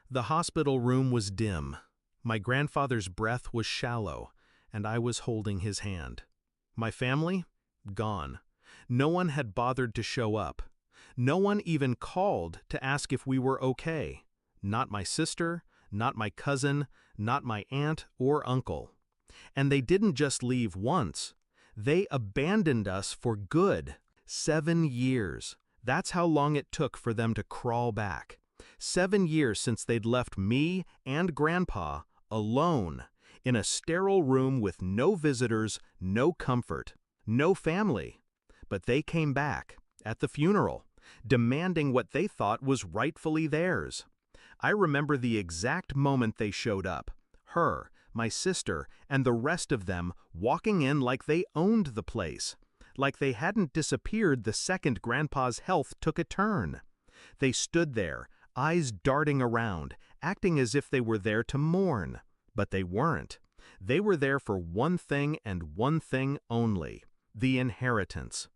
The hospital room was dim. My grandfather's breath was shallow, and I was holding his hand. My family? Gone. No one had bothered to show up. No one even called to ask if we were okay. Not my sister, not my cousin, not my aunt or uncle. And they didn't just leave once. They abandoned us for good. 7 years. That's how long it took for them to crawl back. 7 years since they'd left me and Grandpa alone in a sterile room with no visitors, no comfort, no family. But they came back, at the funeral, demanding what they thought was rightfully theirs. I remember the exact moment they showed up. Her, my sister, and the rest of them walking in like they owned the place, like they hadn't disappeared the second Grandpa's health took a turn. They stood there, eyes darting around, acting as if they were there to mourn. But they weren't. They were there for one thing and one thing only: the inheritance.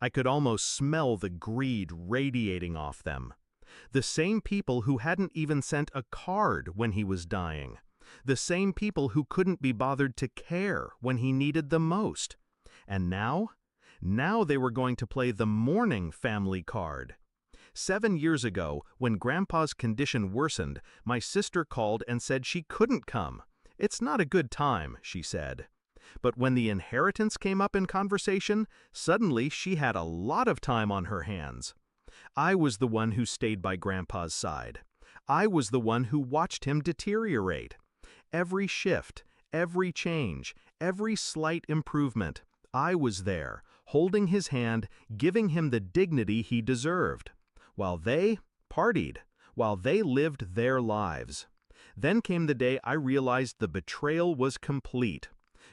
I could almost smell the greed radiating off them. The same people who hadn't even sent a card when he was dying. The same people who couldn't be bothered to care when he needed them most. And now? Now they were going to play the mourning family card. 7 years ago, when Grandpa's condition worsened, my sister called and said she couldn't come. "It's not a good time," she said. But when the inheritance came up in conversation, suddenly she had a lot of time on her hands. I was the one who stayed by Grandpa's side. I was the one who watched him deteriorate. Every shift, every change, every slight improvement, I was there, holding his hand, giving him the dignity he deserved. While they partied, while they lived their lives. Then came the day I realized the betrayal was complete.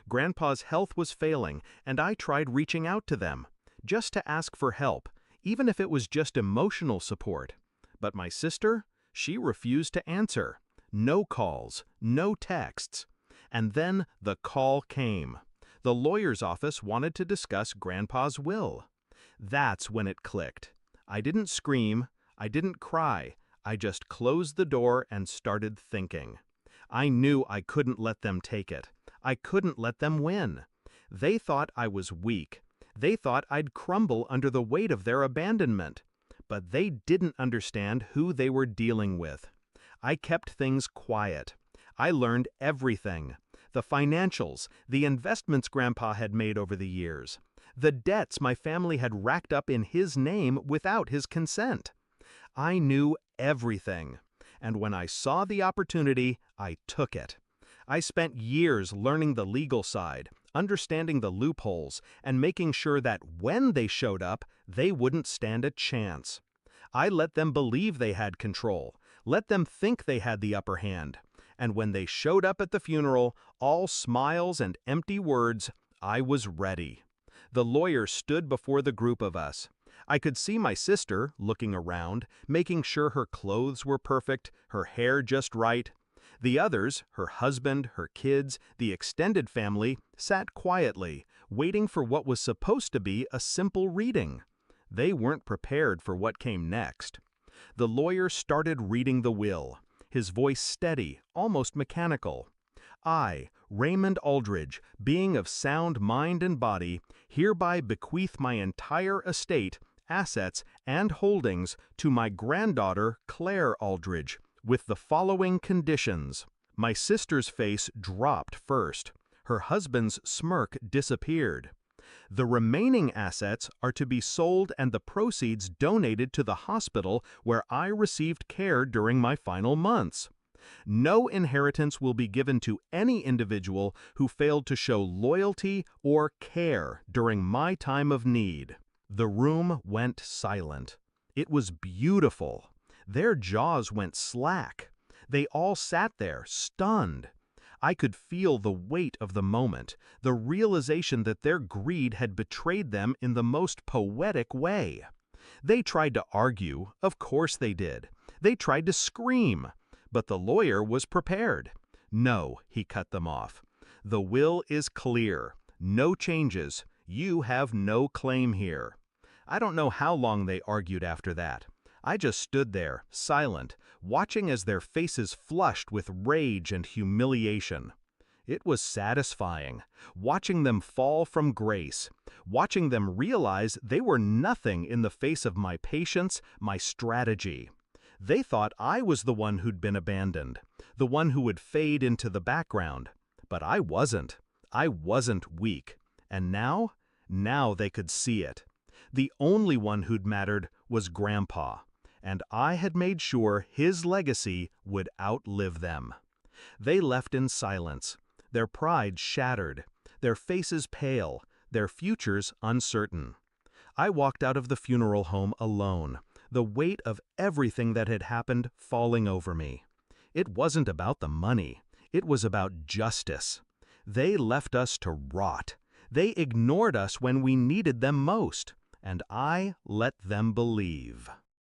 Grandpa's health was failing, and I tried reaching out to them, just to ask for help, even if it was just emotional support. But my sister, she refused to answer. No calls, no texts. And then the call came. The lawyer's office wanted to discuss Grandpa's will. That's when it clicked. I didn't scream, I didn't cry, I just closed the door and started thinking. I knew I couldn't let them take it. I couldn't let them win. They thought I was weak. They thought I'd crumble under the weight of their abandonment. But they didn't understand who they were dealing with. I kept things quiet. I learned everything. The financials, the investments Grandpa had made over the years, the debts my family had racked up in his name without his consent. I knew everything. And when I saw the opportunity, I took it. I spent years learning the legal side, understanding the loopholes, and making sure that when they showed up, they wouldn't stand a chance. I let them believe they had control, let them think they had the upper hand. And when they showed up at the funeral, all smiles and empty words, I was ready. The lawyer stood before the group of us. I could see my sister looking around, making sure her clothes were perfect, her hair just right. The others, her husband, her kids, the extended family, sat quietly, waiting for what was supposed to be a simple reading. They weren't prepared for what came next. The lawyer started reading the will, his voice steady, almost mechanical. I, Raymond Aldridge, being of sound mind and body, hereby bequeath my entire estate, assets, and holdings to my granddaughter, Claire Aldridge, with the following conditions. My sister's face dropped first. Her husband's smirk disappeared. The remaining assets are to be sold and the proceeds donated to the hospital where I received care during my final months. No inheritance will be given to any individual who failed to show loyalty or care during my time of need. The room went silent. It was beautiful. Their jaws went slack. They all sat there, stunned. I could feel the weight of the moment, the realization that their greed had betrayed them in the most poetic way. They tried to argue, of course they did. They tried to scream, but the lawyer was prepared. "No," he cut them off. "The will is clear. No changes. You have no claim here." I don't know how long they argued after that. I just stood there, silent, watching as their faces flushed with rage and humiliation. It was satisfying, watching them fall from grace, watching them realize they were nothing in the face of my patience, my strategy. They thought I was the one who'd been abandoned, the one who would fade into the background. But I wasn't. I wasn't weak. And now they could see it. The only one who'd mattered was Grandpa, and I had made sure his legacy would outlive them. They left in silence, their pride shattered, their faces pale, their futures uncertain. I walked out of the funeral home alone, the weight of everything that had happened falling over me. It wasn't about the money. It was about justice. They left us to rot. They ignored us when we needed them most, and I let them believe.